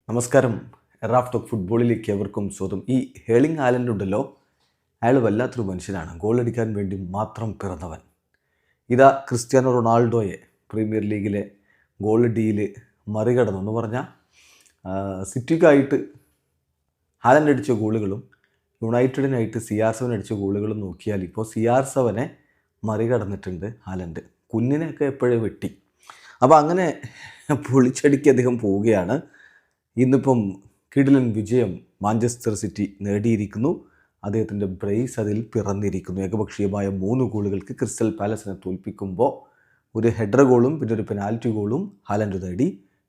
നമസ്കാരം. Raf talk ഫുട്ബോളിലേക്ക് എവർക്കും സ്വാഗതം. ഈ ഹേളിംഗ് ഹാലൻഡ് ഉണ്ടല്ലോ, അയാൾ വല്ലാത്തൊരു മനുഷ്യനാണ്. ഗോളടിക്കാൻ വേണ്ടി മാത്രം പിറന്നവൻ. ഇതാ ക്രിസ്ത്യാനോ റൊണാൾഡോയെ പ്രീമിയർ ലീഗിലെ ഗോൾ ഡീയിൽ മറികടന്നു എന്ന് പറഞ്ഞാൽ സിറ്റിക്കായിട്ട് ഹാലൻഡ് അടിച്ച ഗോളുകളും യുണൈറ്റഡിനായിട്ട് CR7 അടിച്ച ഗോളുകളും നോക്കിയാൽ ഇപ്പോൾ CR7 മറികടന്നിട്ടുണ്ട് ഹാലൻഡ്. കുഞ്ഞിനെയൊക്കെ എപ്പോഴേ വെട്ടി. അപ്പോൾ അങ്ങനെ പൊളിച്ചടിക്ക് അദ്ദേഹം പോവുകയാണ്. ഇന്നിപ്പം കിടിലൻ വിജയം മാഞ്ചസ്റ്റർ സിറ്റി നേടിയിരിക്കുന്നു. അദ്ദേഹത്തിൻ്റെ ബ്രേസ് അതിൽ പിറന്നിരിക്കുന്നു. ഏകപക്ഷീയമായ 3 ഗോളുകൾക്ക് ക്രിസ്റ്റൽ പാലസിനെ തോൽപ്പിക്കുമ്പോൾ ഒരു ഹെഡർ ഗോളും പിന്നെ ഒരു പെനാൽറ്റി ഗോളും ഹാലൻഡ് നേടി.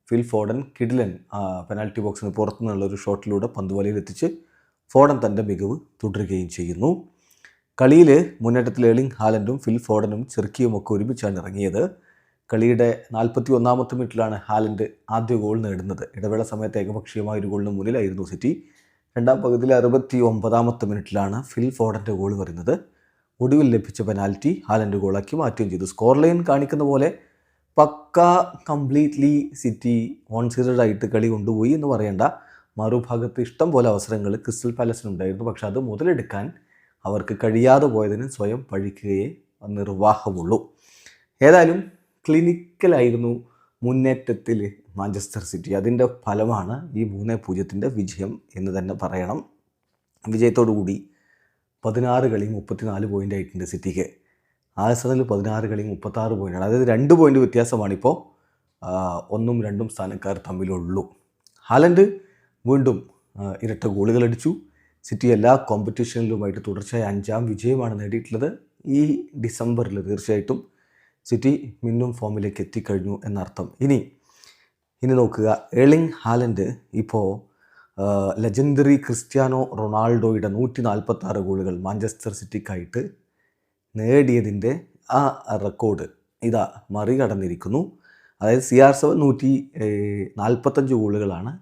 ഫിൽ ഫോഡൻ കിടിലൻ പെനാൽറ്റി ബോക്സിന് പുറത്തുനിന്നുള്ള ഒരു ഷോട്ടിലൂടെ പന്ത് വലയിലെത്തിച്ച് ഫോഡൻ തൻ്റെ മികവ് തുടരുകയും ചെയ്യുന്നു. കളിയിൽ മുന്നേറ്റത്തിൽ ഏർലിംഗ് ഹാലൻഡും ഫിൽ ഫോഡനും ചെറുക്കിയുമൊക്കെ ഒരുമിച്ചാണ് ഇറങ്ങിയത്. കളിയുടെ 41-ാമത്തെ മിനിറ്റിലാണ് ഹാലൻഡ് ആദ്യ ഗോൾ നേടുന്നത്. ഇടവേള സമയത്ത് ഏകപക്ഷീയമായ ഒരു ഗോളിന് മുന്നിലായിരുന്നു സിറ്റി. രണ്ടാം പകുതിയിലെ 69-ാമത്തെ മിനിറ്റിലാണ് ഫിൽ ഫോഡൻ്റെ ഗോൾ വരുന്നത്. ഒടുവിൽ ലഭിച്ച പെനാൽറ്റി ഹാലൻഡ് ഗോളാക്കി മാറ്റുകയും ചെയ്തു. സ്കോർ ലൈൻ കാണിക്കുന്ന പോലെ കംപ്ലീറ്റ്ലി സിറ്റി ഓൺ-സൈഡഡ് ആയിട്ട് കളി കൊണ്ടുപോയി എന്ന് പറയേണ്ട. മറുഭാഗത്ത് ഇഷ്ടം പോലെ അവസരങ്ങൾ ക്രിസ്റ്റൽ പാലസിനുണ്ടായിരുന്നു. പക്ഷെ അത് മുതലെടുക്കാൻ അവർക്ക് കഴിയാതെ പോയതിന് സ്വയം പഴിക്കുകയേ നിർവാഹമുള്ളൂ. ഏതായാലും ക്ലിനിക്കലായിരുന്നു മുന്നേറ്റത്തിൽ മാഞ്ചസ്റ്റർ സിറ്റി. അതിൻ്റെ ഫലമാണ് ഈ 3-0 വിജയം എന്ന് തന്നെ പറയണം. വിജയത്തോടുകൂടി 16 കളിയും 34 പോയിൻ്റ് ആയിട്ടുണ്ട് സിറ്റിക്ക്. ആഴ്സണൽ 16 കളിയും 36 പോയിൻ്റാണ്. അതായത് 2 പോയിൻ്റ് വ്യത്യാസമാണിപ്പോൾ 1ഉം 2ഉം സ്ഥാനക്കാർ തമ്മിലുള്ളൂ. ഹാലൻഡ് വീണ്ടും ഇരട്ട ഗോളുകൾ അടിച്ചു. സിറ്റി എല്ലാ കോമ്പറ്റീഷനിലുമായിട്ട് തുടർച്ചയായ 5ാം വിജയമാണ് നേടിയിട്ടുള്ളത്. ഈ ഡിസംബറിൽ തീർച്ചയായിട്ടും സിറ്റി മിന്നും ഫോമിലേക്ക് എത്തിക്കഴിഞ്ഞു എന്നർത്ഥം. ഇനി നോക്കുക, ഏർലിംഗ് ഹാലൻഡ് ഇപ്പോൾ ലെജൻഡറി ക്രിസ്ത്യാനോ റൊണാൾഡോയുടെ 146 ഗോളുകൾ മാഞ്ചസ്റ്റർ സിറ്റിക്കായിട്ട് നേടിയതിൻ്റെ ആ റെക്കോർഡ് ഇതാ മറികടന്നിരിക്കുന്നു. അതായത് CR7 145 ഗോളുകളാണ്.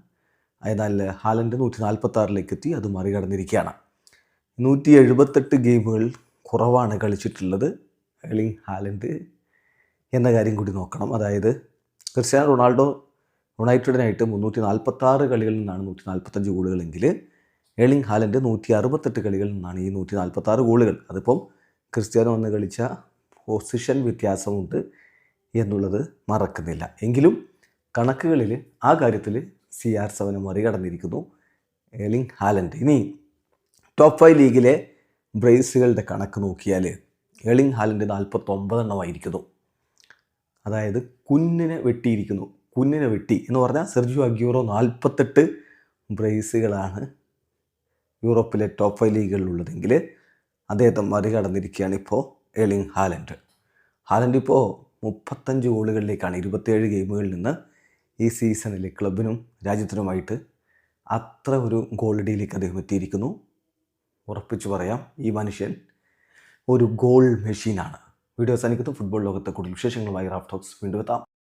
എന്നാൽ ഹാലൻഡ് 146 എത്തി. അത് മറികടന്നിരിക്കുകയാണ്. 178 ഗെയിമുകൾ കുറവാണ് കളിച്ചിട്ടുള്ളത് ഏർലിംഗ് ഹാലൻഡ് എന്ന കാര്യം കൂടി നോക്കണം. അതായത് ക്രിസ്ത്യാനോ റൊണാൾഡോ യുണൈറ്റഡിനായിട്ട് 346 കളികളിൽ നിന്നാണ് 145 ഗോളുകളെങ്കിൽ ഏർലിംഗ് ഹാലൻഡ് 168 കളികളിൽ നിന്നാണ് ഈ 146 ഗോളുകൾ. അതിപ്പം ക്രിസ്ത്യാനോ വന്ന് കളിച്ച പൊസിഷൻ വ്യത്യാസമുണ്ട് എന്നുള്ളത് മറക്കുന്നില്ല. എങ്കിലും കണക്കുകളിൽ ആ കാര്യത്തിൽ CR7 മറികടന്നിരിക്കുന്നു ഏർലിംഗ് ഹാലൻഡ്. ഇനി ടോപ്പ് 5 ലീഗിലെ ബ്രേസുകളുടെ കണക്ക് നോക്കിയാൽ ഏർലിംഗ് ഹാലൻഡ് 49 എണ്ണമായിരിക്കുന്നു. അതായത് കുഞ്ഞിനെ വെട്ടിയിരിക്കുന്നു. കുഞ്ഞിനെ വെട്ടി എന്ന് പറഞ്ഞാൽ സെർജിയോ അഗ്യൂറോ 48 ബ്രേസുകളാണ് യൂറോപ്പിലെ ടോപ്പ് 5 ലീഗുകളിലുള്ളതെങ്കിൽ അദ്ദേഹത്തെ മറികടന്നിരിക്കുകയാണ് ഇപ്പോൾ ഏർലിംഗ് ഹാലൻഡ്. ഹാലൻഡ് ഇപ്പോൾ 35 ഗോളുകളിലേക്കാണ് 27 ഗെയിമുകളിൽ നിന്ന് ഈ സീസണിൽ ക്ലബിനും രാജ്യത്തിനുമായിട്ട് അത്ര ഒരു ഗോൾ ഡീലേക്ക് അദ്ദേഹം എത്തിയിരിക്കുന്നു. ഉറപ്പിച്ചു പറയാം, ഈ മനുഷ്യൻ ഒരു ഗോൾ മെഷീനാണ്. വീഡിയോ അവസാനിക്കുന്നു. ഫുട്ബോൾ ലോകത്തെ കൂടുതൽ വിശേഷങ്ങളുമായി റാഫ് ടോക്സ് വീണ്ടും എത്താം.